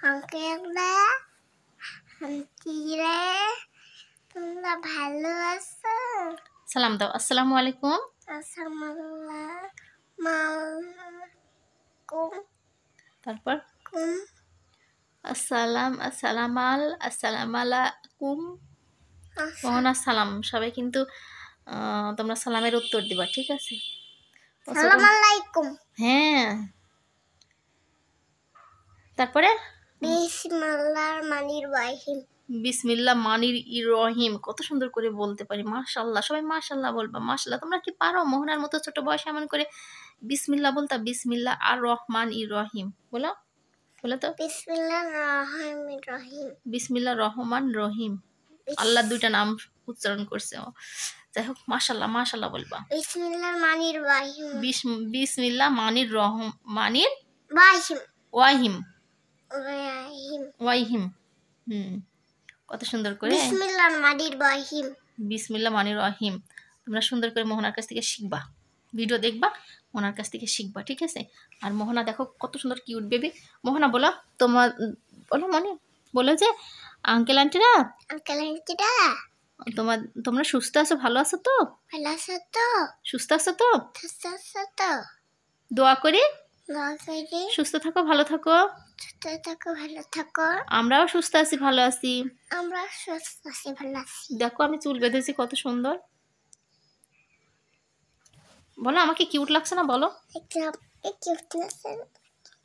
আঙ্কেলরা আন্টিরা তোমরা ভালো আছো? সালাম দাও। আসসালামু আলাইকুম। তারপর আসসালাম আলাইকুম। মোহনা সালাম। সবাই কিন্তু তোমরা সালামের উত্তর দিবা, ঠিক আছে? সালাম আলাইকুম। হ্যাঁ, তারপরে বিসমিল্লাহ মানির রহিম। কত সুন্দর করে বলতে পারি, মাশাআল্লাহ। সবাই মাশাআল্লাহ বলবা, মাশাআল্লাহ। তোমরা কি পারো মোহনার মতো ছোট বয়সে এমন করে বিসমিল্লাহ বলতা? বিসমিল্লাহ আর রহমান রহিম বলো, বলো তো। বিসমিল্লাহ রহমান রহিম। আল্লাহ দুইটা নাম উচ্চারণ করছে। যাই হোক, মাশাআল্লাহ মাশাআল্লাহ বলবা। বিসমিল্লাহ মানির রহিম। বিসমিল্লাহ মানির মানির ওয়াহিম। ওয়াহিম। কত সুন্দর করে বিসমিল্লাহ মানির রহিম। বিসমিল্লাহ মানির রহিম। তোমরা সুন্দর করে মোহনার কাছ থেকে শিখবা, ভিডিও দেখবা, মোহনার কাছ থেকে শিখবা, ঠিক আছে? আর মোহনা দেখো কত সুন্দর কিউট বেবি। মোহনা বলো, তোমার বলো মনে বলো যে আঙ্কেল আন্টিরা তোমরা সুস্থ আছো, ভালো আছো তো? সুস্থ আছো তো? দোয়া করি সুস্থ থাকো, ভালো থাকো। আমরাও সুস্থ আছি, ভালো আছি। দেখো আমি চুল বেঁধেছি, কত সুন্দর। বলো আমাকে কিউট লাগছে না? বলো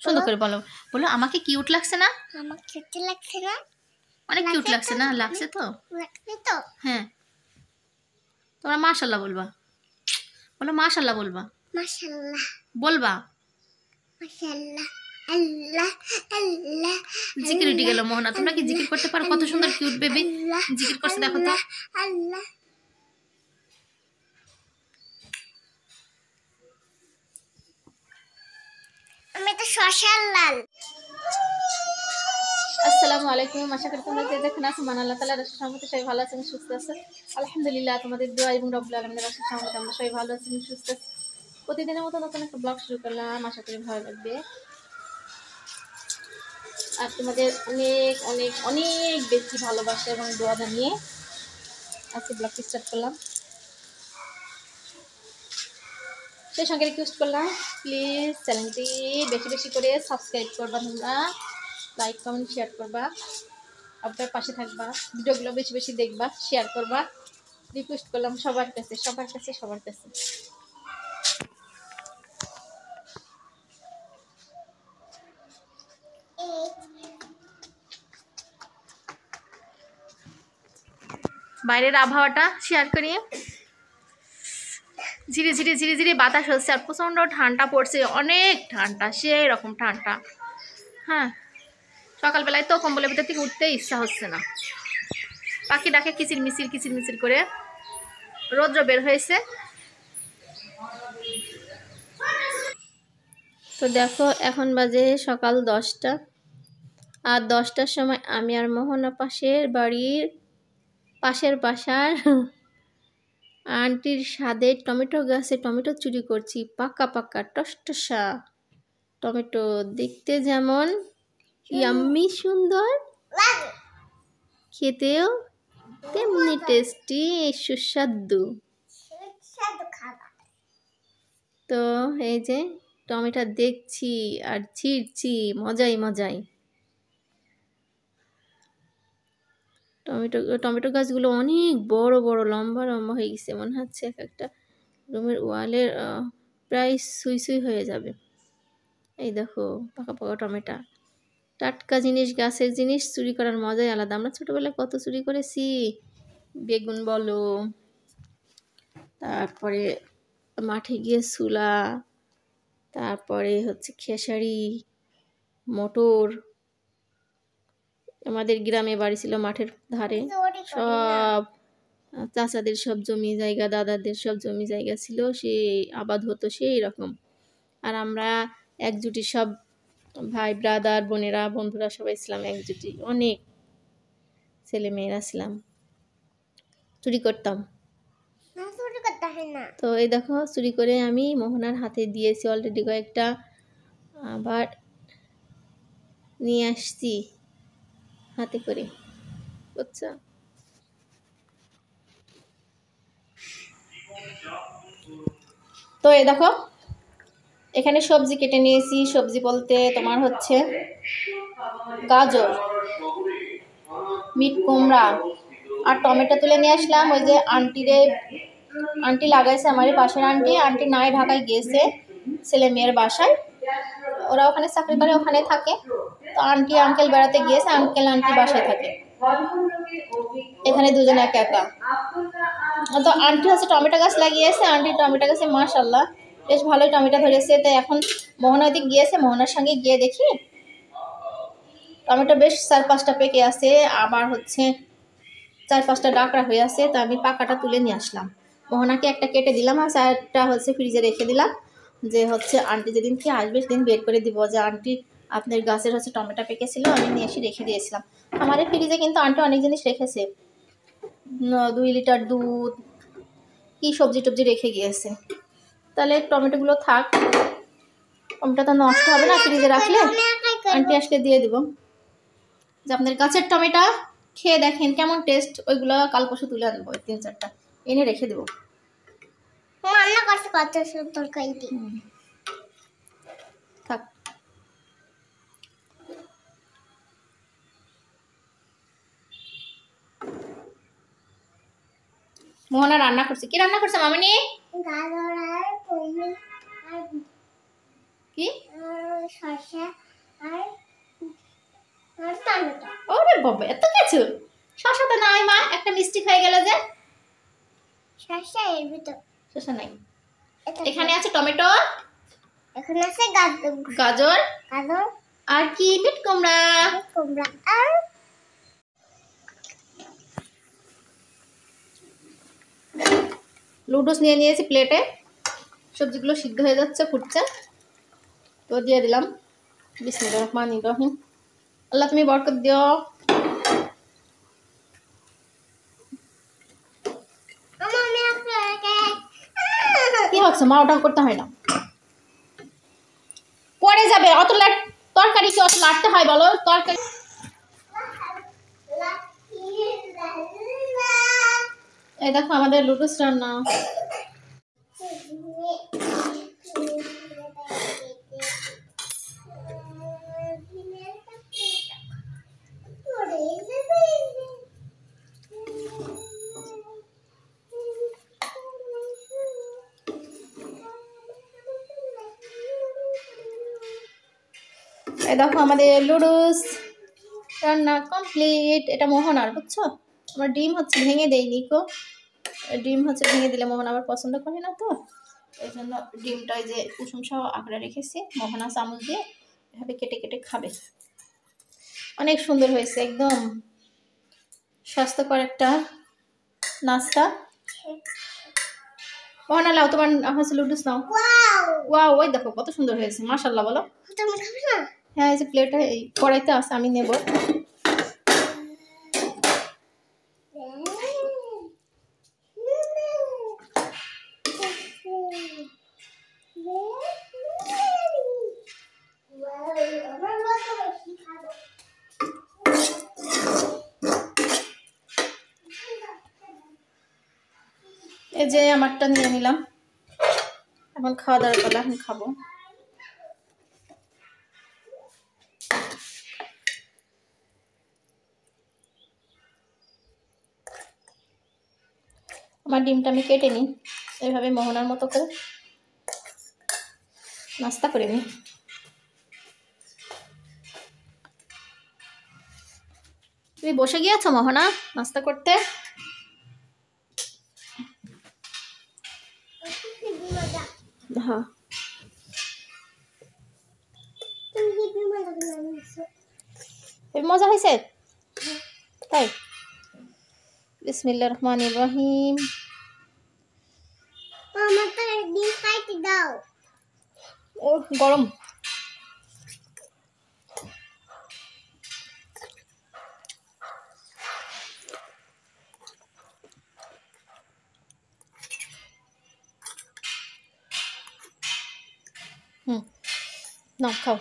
সুন্দর করে বলো। বলো আমাকে কিউট লাগছে না? অনেক কিউট লাগছে না? লাগছে তো? হ্যাঁ, তোমরা মাশাআল্লাহ বলবা। বলো মাশাআল্লাহ বলবা। বলবা। জিকির উঠে গেল মোহনা। তোমরা কি জিকির করতে পারো? কত সুন্দর কিউট বেবি জিকির করছে, দেখো তো। আমি তো শশার লাল। আসসালামু আলাইকুম। আশা করি তোমরা যে যেখানে আছো মান আল্লাহ তাআলার রাসূল সহমতে সবাই ভালো আছেন, সুস্থ আছো। আলহামদুলিল্লাহ, তোমাদের দোয়া এবং রব্বুল আলামিনের রাসূল সহমতে আমরা সবাই ভালো আছি, সুস্থ আছি। প্রতিদিনের মতো নতুন একটা ব্লগ শুরু করলাম, আশা করি ভালো লাগবে। আর তোমাদের অনেক অনেক অনেক বেশি ভালোবাসা এবং দোয়া জানিয়ে আজকে ব্লগটি স্টার্ট করলাম। সেই সঙ্গে রিকোয়েস্ট করলাম, প্লিজ চ্যানেলটি বেশি বেশি করে সাবস্ক্রাইব করবা, তোমরা লাইক কমেন্ট শেয়ার করবা, আপনার পাশে থাকবা, ভিডিওগুলো বেশি বেশি দেখবা, শেয়ার করবা। রিকোয়েস্ট করলাম সবার কাছে সবার কাছে সবার কাছে। বাইরের আবহাওয়াটা শেয়ার করি। ধীরে ধীরে ধীরে ধীরে বাতাস হচ্ছে আর প্রচণ্ড ঠান্ডা পড়ছে, অনেক ঠান্ডা, সেই রকম ঠান্ডা। হ্যাঁ, সকালবেলায় তো কম্বলের ভিতর থেকে উঠতে ইচ্ছা হচ্ছে না। পাখি ডাকে কিচির মিচির করে। রৌদ্র বের হয়েছে। তো দেখো এখন বাজে সকাল 10টা। আর 10টার সময় আমি আর মোহনা পাশের বাসার আন্টির স্বাদে টমেটো গাছে টমেটো চুরি করছি। পাকা পাকা টসটসা টমেটো, দেখতে যেমন ইয়াম্মি সুন্দর, খেতেও তেমনি টেস্টি, সুস্বাদু। তো এই যে টমেটো দেখছি আর ছিঁড়ছি, মজাই। টমেটো গাছগুলো অনেক বড় বড়, লম্বা হয়ে গেছে, মনে হচ্ছে এক একটা রুমের ওয়ালের প্রায় সুই হয়ে যাবে। এই দেখো পাকা পাকা টমেটো। টাটকা জিনিস, গাছের জিনিস চুরি করার মজাই আলাদা। আমরা ছোটবেলায় কত চুরি করেছি, বেগুন বলো, তারপরে মাঠে গিয়ে চুলা, তারপরে হচ্ছে খেসারি, মটর। আমাদের গ্রামে বাড়ি ছিল মাঠের ধারে, সব চাচাদের সব জমি জায়গা, দাদাদের সব জমি জায়গা ছিল, সেই আবাদ হতো সেই রকম। আর আমরা একজুটি, সব ভাই ব্রাদার বোনেরা বন্ধুরা সবাই ছিলাম একজুটি, অনেক ছেলে মেয়েরা ছিলাম, চুরি করতাম। তো এই দেখো চুরি করে আমি মোহনার হাতে দিয়েছি অলরেডি কয়েকটা। আবার নিয়ে আসছি হাতে করে, বুঝছো? তো এই দেখো এখানে সবজি কেটে নিয়েছি। সবজি বলতে তোমার হচ্ছে গাজর, মিট কুমড়া আর টমেটো তুলে নিয়ে আসলাম। ওই যে আন্টি লাগাইছে, আমারই পাশের আন্টি নাই, ঢাকায় গিয়েছে ছেলে মেয়ের বাসায়, ওরা ওখানে চাকরি করে, ওখানে থাকে। তো আন্টি আঙ্কেল বেড়াতে গিয়েছে, আঙ্কেল আন্টি বাসায় থাকে, এখানে দুজন একা একা। তো আন্টি হচ্ছে টমেটো গাছ লাগিয়েছে, আন্টি টমেটো গাছে মাশাল্লাহ বেশ ভালোই টমেটো ধরেছে। তো এখন মোহনা দিক গিয়েছে, মোহনার সঙ্গে গিয়ে দেখি টমেটো বেশ 4-5টা পেকে আছে, আবার হচ্ছে 4-5টা ডাকড়া হয়ে আছে। তো আমি পাকাটা তুলে নিয়ে আসলাম, মোহনাকে একটা কেটে দিলাম আর 4টা হচ্ছে ফ্রিজে রেখে দিলাম, যে হচ্ছে আন্টি যেদিন কি আসবে সেদিন বের করে দিব যে আন্টি আপনার গাছের হচ্ছে টমেটো পেকেছিল, আমি নিয়ে এসে রেখে দিয়েছিলাম। আমার এই ফ্রিজে কিন্তু আন্টি অনেক জিনিস রেখেছে, 2 লিটার দুধ, কি সবজি টবজি রেখে গিয়েছে। তাহলে টমেটোগুলো থাক, টমেটো তো নষ্ট হবে না ফ্রিজে রাখলে, আন্টি আসলে দিয়ে দিব। যে আপনার গাছের টমেটো খেয়ে দেখেন কেমন টেস্ট, ওইগুলো কাল পরশু তুলে আনবো, 3-4টা এনে রেখে দেবো। রান্না করতে কত সুন্দর তরকারি থাক। মোহনা রান্না করছে, কি রান্না করছে মামনি? গাজর আর কুমড়ো আর কি শসা আর টমেটো। ওরে বাবা এত কিছু! শসা তো নাই মা, একটা মিষ্টি হয়ে গেল যে। শসা এর ভিতর, শসা নাই, এখানে আছে টমেটো, এখন আছে গাজর গাজর গাজর আর কি মিট কুমড়া। কুমড়া আর লুডোস নিয়ে নিয়েছি প্লেটে, সবজিগুলো সিদ্ধ হয়ে যাচ্ছে, ফুটছে, তো দিয়ে দিলাম। বিসমিল্লাহির রহমানির রহিম। আল্লাহ তুমি বরকত দিও। কি হচ্ছে মা, ওটা করতে হয় না, পরে যাবে। অত তরকারি কি অত লাটতে হয় বলো? তরকারি এই দেখো আমাদের লুডুস রান্না। এই দেখো আমাদের লুডুস রান্না কমপ্লিট। এটা মোহনার, বুঝছো? আমার ডিম হচ্ছে ভেঙে দেয়নি কো, ডিম হচ্ছে ভেঙে দিলে মোহন আবার পছন্দ করে না, তো এই জন্য ডিমটা যে কুসুম সহ আঁকড়া রেখেছি, মোহনা চামচ দিয়ে এভাবে কেটে কেটে খাবে। অনেক সুন্দর হয়েছে, একদম স্বাস্থ্যকর একটা নাস্তা। মোহনা লাও তোমার হচ্ছে লুডুস নাও। ওয়াও, ওই দেখো কত সুন্দর হয়েছে, মাশাআল্লাহ বলো। তুমি খাবে না? হ্যাঁ এই যে প্লেটে এই কড়াইতে আছে, আমি নেব। এই যে আমারটা নিয়ে নিলাম, এখন খাওয়া দাওয়ার পালা, এখন খাবো। আমার ডিমটা আমি কেটে নিই, এইভাবে মোহনার মতো করে নাস্তা করে নিই। তুমি বসে গিয়েছো মোহনা নাস্তা করতে? হ্যাঁ মজা হয়েছে তাই? বিসমিল্লাহির রহমানির রহিম। আমার তো ডিম খাইতে দাও। ও গরম। নাও খাও।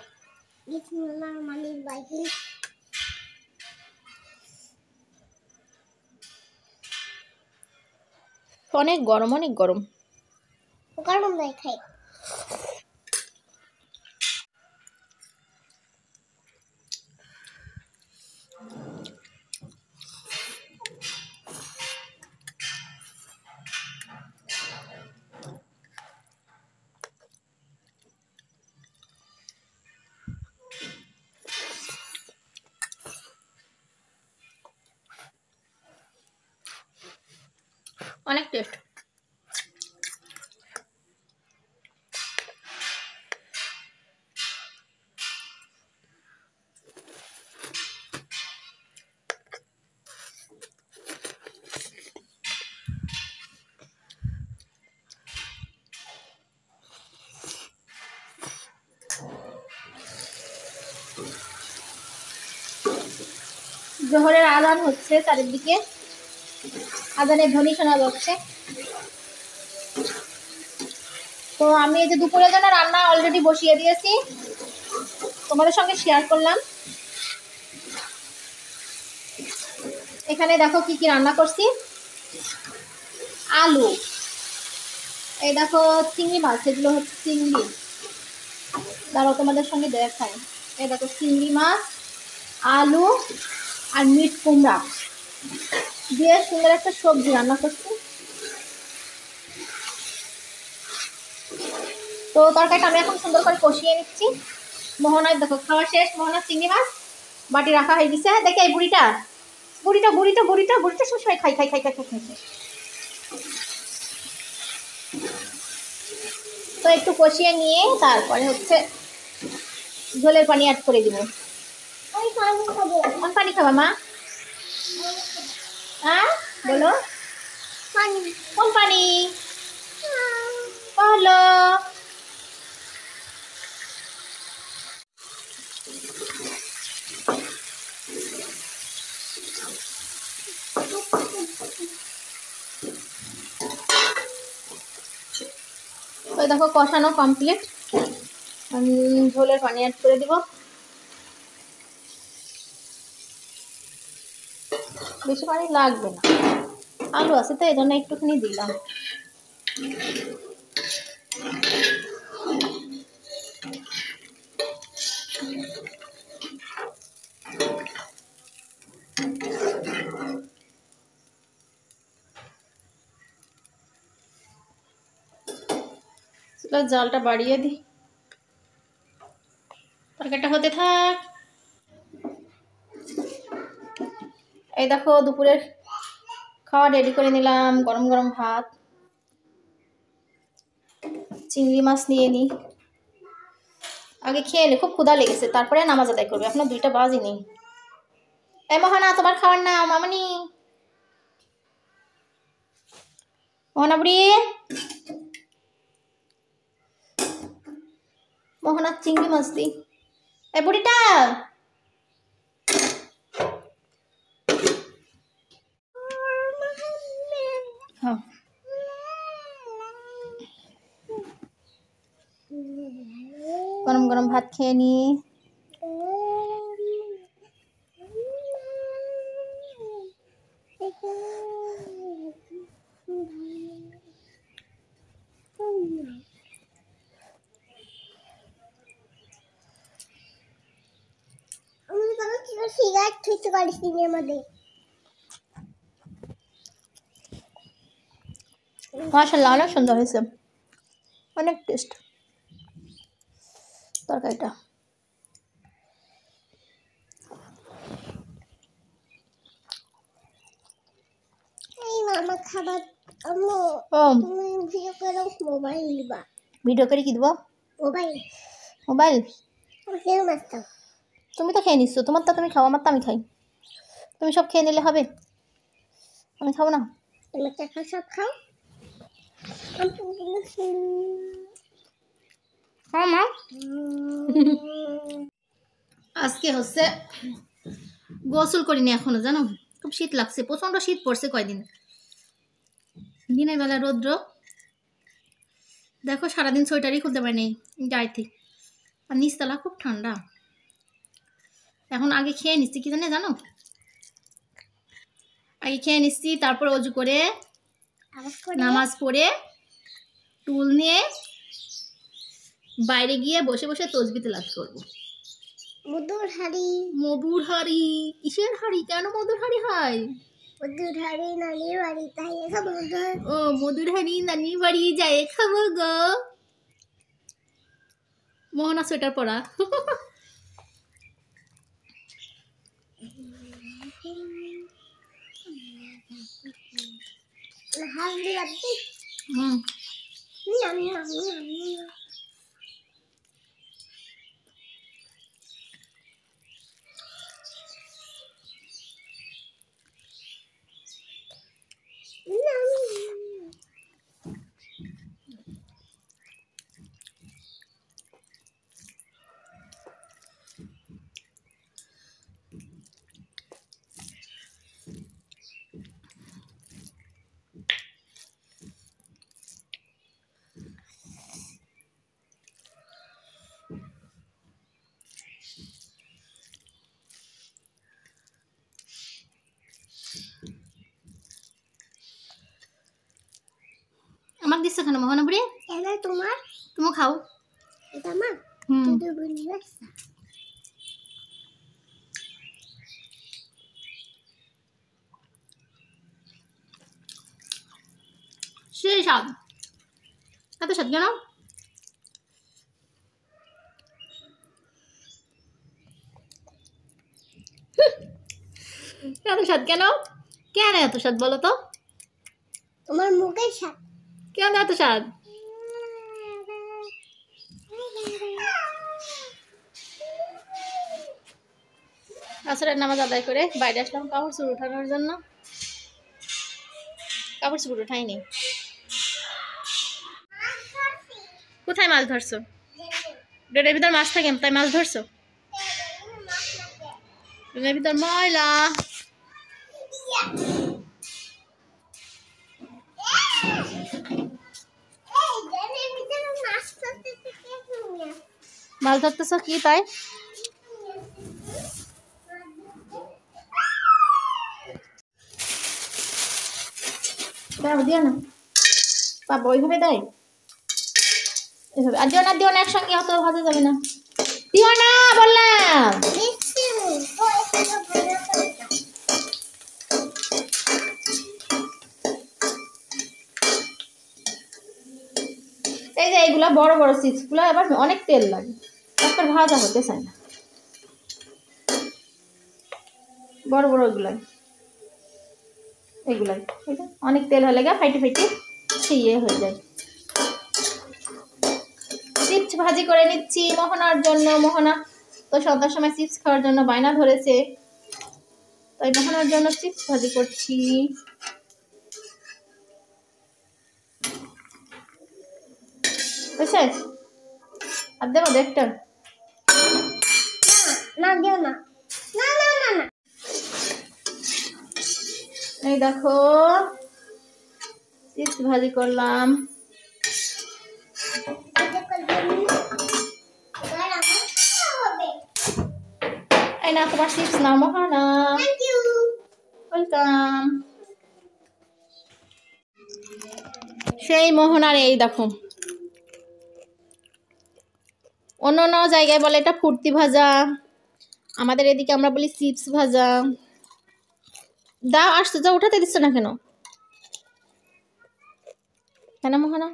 বিসমিল্লাহিররহমানিররহিম। অনেক গরম, অনেক গরম। গরম নাই খাই। অনেক টেস্ট। জোহরের আজান হচ্ছে চারিদিকে, আজানের ধ্বনি শোনা যাচ্ছে। তো আমি এই যে দুপুরের জন্য রান্না অলরেডি বসিয়ে দিয়েছি, তোমাদের সঙ্গে শেয়ার করলাম। এখানে দেখো কি কি রান্না করছি। আলু, এই দেখো চিংড়ি মাছ, এগুলো হচ্ছে চিংড়ি, দাঁড়াও তোমাদের সঙ্গে দেখাই। এই দেখো চিংড়ি মাছ, আলু আর মিট কুমড়া দিয়ে সুন্দর একটা সবজি রান্না করছি। তো তরকারিটা আমি এখন সুন্দর করে কষিয়ে নিচ্ছি। মোহনার দেখো খাওয়া শেষ, মোহনার চিংড়ি মাছ বাটি রাখা হয়ে গেছে। দেখে এই বুড়িটা বুড়িটা বুড়িটা বুড়িটা বুড়িটা সবসময় খাই খাই খাই খাই খাই খাই। তো একটু কষিয়ে নিয়ে তারপরে হচ্ছে ঝোলের পানি অ্যাড করে দিব। আমি পানি খাবো। কোন পানি খাবা মা? হ্যাঁ বলো, পানি। কোন পানি বলো? তো দেখো কষানো কমপ্লিট, আমি ঝোলের পানি অ্যাড করে দিব। বেশি পানি লাগবে না, আলু আছে তো এই জন্য একটুখানি দিলাম। জালটা বাড়িয়ে দিই, তরকারিটা হতে থাক। এই দেখো দুপুরের খাওয়া রেডি করে নিলাম। গরম গরম ভাত, চিংড়ি মাছ নিয়ে নিই, আগে খেয়ে নি, খুব ক্ষুধা লেগেছে, তারপরে নামাজ আদায় করবে। এখনো 2টা বাজেনি। এই মোহনা তোমার খাবার না মামনি, মোহনা বুড়ি, মোহনা চিংড়ি মাছ দি। এই বুড়িটা হ্যাঁ। গরম গরম ভাত খেয়ে নি। সিগারেট খেতে পারিস দিনের মধ্যে। মাশাআল্লাহ অনেক সুন্দর হয়েছে, অনেক টেস্ট তরকারিটা। এই মামা খাবার আম্মু ও তুমি ভিডিও করো, মোবাইল নিবা। ভিডিও করে কি দেবো? Mobile mobile? খেয়ে মারতাম। তুমি তো খেয়ে নিচ্ছ, তোমারটা তুমি খাও, আমারটা আমি খাই। তুমি সব খেয়ে নিলে হবে, আমি খাবো না। তুমি টাকা সব খাও। হ্যাঁ মা। আজকে হচ্ছে গোসল করিনি এখনো, জানো খুব শীত লাগছে, প্রচন্ড শীত পড়ছে কয়দিন। দিনের বেলা রৌদ্র, দেখো সারাদিন সোয়েটারই খুলতে পারিনি যাইতে, আর নিচতলা খুব ঠান্ডা। এখন আগে খেয়ে নিচ্ছি, কি জানে জানো, আগে খেয়ে নিচ্ছি, তারপর অজু করে নামাজ পড়ে টুল নিয়ে বাইরে গিয়ে বসে বসে তসবিহ তেলাওয়াত করবো। মধুর হাড়ি। মধুর হাড়ি? কিসের হাড়ি? কেন মধুর হাড়ি হয়? মধুর হাড়ি নানির বাড়ি তাই খাবো গো। ও মধুর হাড়ি নানির বাড়ি যাই খাবো গো। মোহনা সোয়েটার পরা। হাড়ি লাগবে। হুম। আমাকে দিচ্ছ কেন মোহনা বুড়ি? এটা তোমার, তুমি খাও। এটা আমার। হুম। তুই বলি রাখছা। সেই স্বাদ। এত স্বাদ কেন? এত স্বাদ কেন? কেন এত স্বাদ বলো তো? তোমার মুখের স্বাদ। কেন এত স্বাদ? আসরের নামাজ আদায় করে বাইরে আসলাম কাপড় চোপড় উঠানোর জন্য। কাপড় চোপড় উঠাইনি। কোথায় মাছ ধরছো? ডেরের ভিতর মাছ থাকে তাই মাছ ধরছো? ডেরের ভিতর ময়লা। মাছ ধরতেছো কি তাই? দিও না পাবো, ওইভাবে দেয় এভাবে। আর দিও না, দিও না, একসঙ্গে অত ভাজা যাবে না, দিও না বললাম। এই যে এইগুলা বড় বড় চিপস গুলা এবার অনেক তেল লাগে, একটা ভাজা হতে চায় না। বড় বড় এগুলাই অনেক তেল হয়ে লাগে, ফাইটে ফাইটে ইয়ে হয়ে যায়। চিপস ভাজি করে নিচ্ছি মোহনার জন্য। মোহনা তো সন্ধ্যার সময় চিপস খাওয়ার জন্য বায়না ধরেছে, তাই মোহনার জন্য চিপস ভাজি করছি। বুঝছে? আর দেবো একটা? না দিও না। না না না না। এই দেখো চিপস ভাজি করলাম। এই না তোমার চিপস নাও মোহনা। Thank you. ওয়েলকাম। সেই মোহনার এই দেখো, অন্য অন্য জায়গায় বলে এটা ফুর্তি ভাজা, আমাদের এদিকে আমরা বলি চিপস ভাজা। দাও আসছো, যা উঠাতে দিচ্ছ না কেন? কেন মোহনা?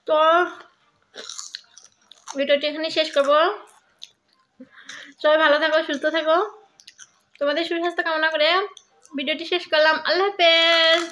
তো ভিডিওটি এখানে শেষ করবো। সবাই ভালো থাকো, সুস্থ থাকো, তোমাদের সুস্বাস্থ্য কামনা করে ভিডিওটি শেষ করলাম। আল্লাহ হাফেজ।